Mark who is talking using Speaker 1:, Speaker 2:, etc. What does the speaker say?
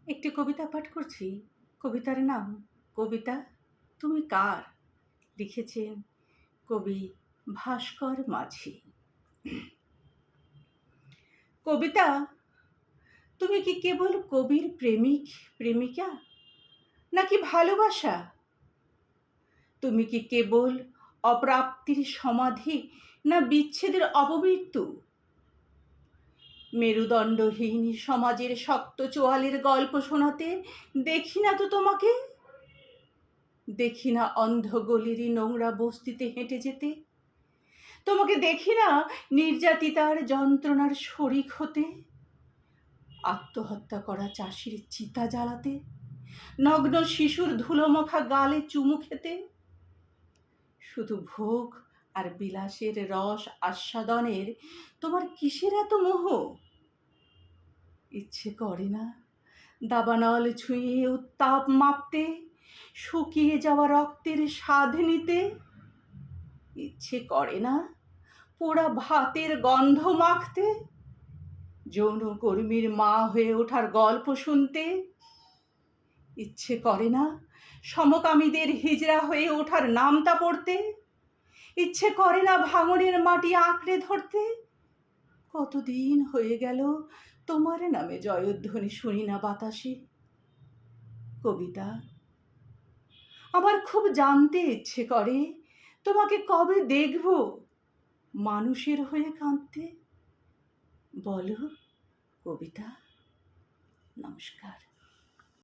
Speaker 1: একটি কবিতা পাঠ করছি। কবিতার নাম কবিতা তুমি কার। লিখেছেন কবি ভাস্কর মাঝি। কবিতা তুমি কি কেবল কবির প্রেমিক প্রেমিকা, নাকি ভালোবাসা? তুমি কি কেবল অপ্রাপ্তির সমাধি, না বিচ্ছেদের অপমৃত্যু? মেরুদণ্ডহীন সমাজের শক্ত চোয়ালের গল্প শোনাতে দেখি না তো তোমাকে। দেখি না অন্ধ গলির নোংরা বস্তিতে হেঁটে যেতে। তোমাকে দেখি না নির্যাতিতার যন্ত্রণার শরিক হতে। আত্মহত্যা করা চাষির চিতা জ্বালাতে, নগ্ন শিশুর ধুলোমাখা গালে চুমু খেতে। শুধু ভোগ আর বিলাসের রস আস্বাদনের তোমার কিসের এত মোহ? ইচ্ছে করে না দাবানল ছুঁয়ে উত্তাপ মাপতে, শুকিয়ে যাওয়া রক্তের স্বাদ নিতে? ইচ্ছে করে না পোড়া ভাতের গন্ধ মাখতে, যৌনকর্মীর মা হয়ে ওঠার গল্প শুনতে? ইচ্ছে করে না সমকামীদের হিজড়া হয়ে ওঠার নামতা পড়তে? ইচ্ছে করে না ভাঙনের মাটি আঁকড়ে ধরতে? কতদিন হয়ে গেল তোমার নামে জয়ধ্বনি শুনি না বাতাসে। কবিতা, আমার খুব জানতে ইচ্ছে করে তোমাকে কবে দেখব মানুষের হয়ে কাঁদতে। বলো কবিতা। নমস্কার।